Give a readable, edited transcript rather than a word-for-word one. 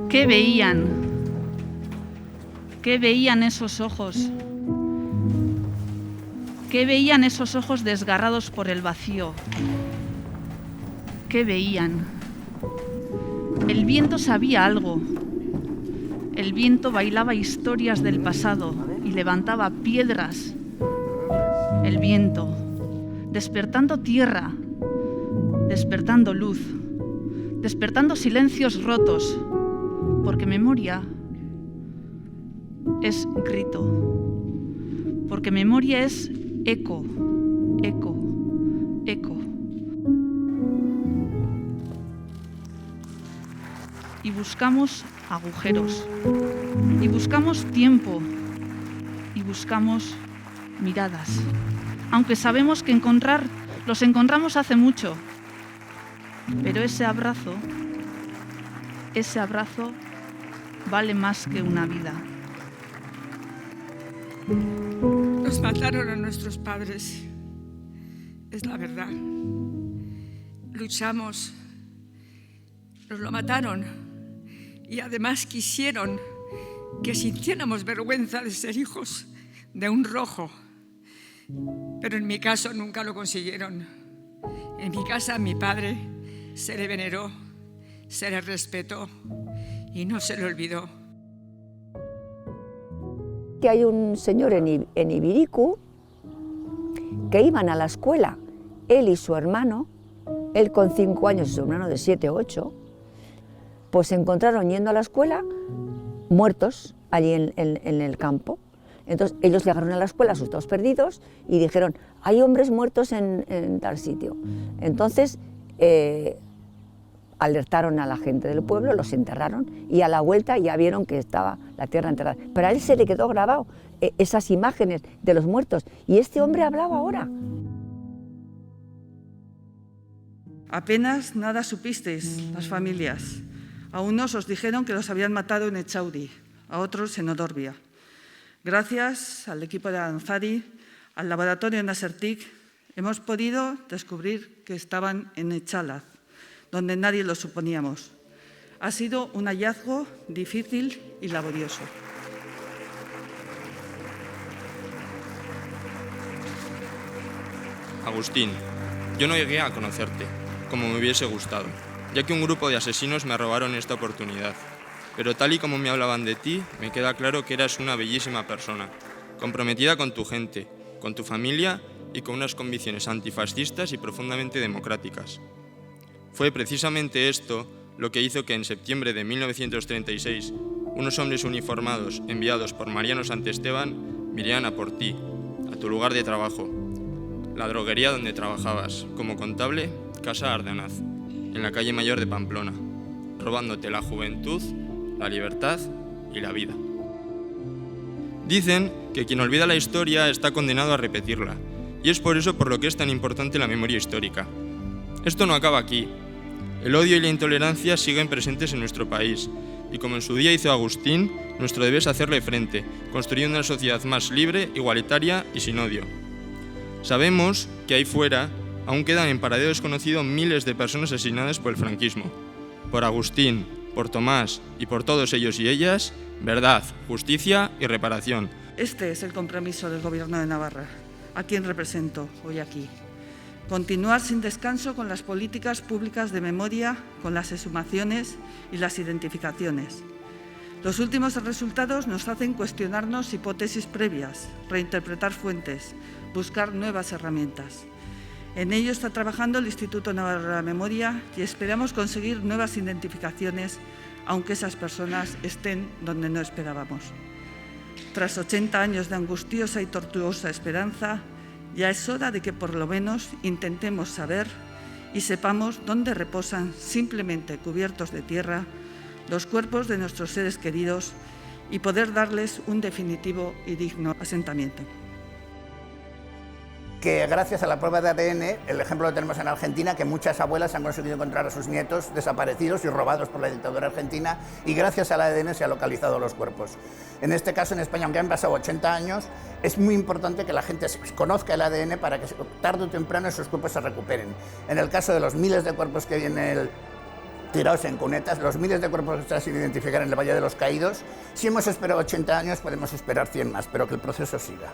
¿Qué veían? ¿Qué veían esos ojos? ¿Qué veían esos ojos desgarrados por el vacío? ¿Qué veían? El viento sabía algo. El viento bailaba historias del pasado y levantaba piedras. El viento, despertando tierra, despertando luz, despertando silencios rotos, porque memoria es grito, porque memoria es eco, eco, eco. Y buscamos agujeros, y buscamos tiempo, y buscamos miradas, aunque sabemos que los encontramos hace mucho, pero ese abrazo vale más que una vida. Nos mataron a nuestros padres, es la verdad. Luchamos, nos lo mataron y además quisieron que sintiéramos vergüenza de ser hijos de un rojo. Pero en mi caso nunca lo consiguieron. En mi casa a mi padre se le veneró, se le respetó y no se le olvidó. Que hay un señor en Ibiricu que iban a la escuela, él y su hermano, él con 5 años y su hermano de 7 o 8, pues se encontraron yendo a la escuela muertos allí en el campo. Entonces ellos llegaron a la escuela asustados, perdidos, y dijeron, hay hombres muertos en tal sitio. Entonces alertaron a la gente del pueblo, los enterraron y a la vuelta ya vieron que estaba la tierra enterrada. Pero a él se le quedó grabado esas imágenes de los muertos y este hombre hablaba ahora. Apenas nada supisteis, las familias. A unos os dijeron que los habían matado en Echauri, a otros en Odorbia. Gracias al equipo de Aranzadi, al laboratorio Nasertic, hemos podido descubrir que estaban en Echalaz, donde nadie lo suponíamos. Ha sido un hallazgo difícil y laborioso. Agustín, yo no llegué a conocerte, como me hubiese gustado, ya que un grupo de asesinos me robaron esta oportunidad. Pero tal y como me hablaban de ti, me queda claro que eras una bellísima persona, comprometida con tu gente, con tu familia y con unas convicciones antifascistas y profundamente democráticas. Fue precisamente esto lo que hizo que en septiembre de 1936 unos hombres uniformados enviados por Mariano Santesteban vinieran a por ti, a tu lugar de trabajo, la droguería donde trabajabas, como contable, Casa Ardanaz, en la calle Mayor de Pamplona, robándote la juventud, la libertad y la vida. Dicen que quien olvida la historia está condenado a repetirla, y es por eso por lo que es tan importante la memoria histórica. Esto no acaba aquí. El odio y la intolerancia siguen presentes en nuestro país, y como en su día hizo Agustín, nuestro deber es hacerle frente, construyendo una sociedad más libre, igualitaria y sin odio. Sabemos que ahí fuera aún quedan en paradero desconocido miles de personas asesinadas por el franquismo. Por Agustín, por Tomás y por todos ellos y ellas, verdad, justicia y reparación. Este es el compromiso del Gobierno de Navarra, a quien represento hoy aquí. Continuar sin descanso con las políticas públicas de memoria, con las exhumaciones y las identificaciones. Los últimos resultados nos hacen cuestionarnos hipótesis previas, reinterpretar fuentes, buscar nuevas herramientas. En ello está trabajando el Instituto Navarro de la Memoria y esperamos conseguir nuevas identificaciones, aunque esas personas estén donde no esperábamos. Tras 80 años de angustiosa y tortuosa esperanza, ya es hora de que por lo menos intentemos saber y sepamos dónde reposan, simplemente cubiertos de tierra, los cuerpos de nuestros seres queridos y poder darles un definitivo y digno asentamiento. que gracias a la prueba de ADN, el ejemplo lo tenemos en Argentina, que muchas abuelas han conseguido encontrar a sus nietos desaparecidos y robados por la dictadura argentina, y gracias al ADN se han localizado los cuerpos. En este caso, en España, aunque han pasado 80 años, es muy importante que la gente conozca el ADN para que tarde o temprano esos cuerpos se recuperen. En el caso de los miles de cuerpos que vienen tirados en cunetas, los miles de cuerpos que están sin identificar en el Valle de los Caídos, si hemos esperado 80 años, podemos esperar 100 más, pero que el proceso siga.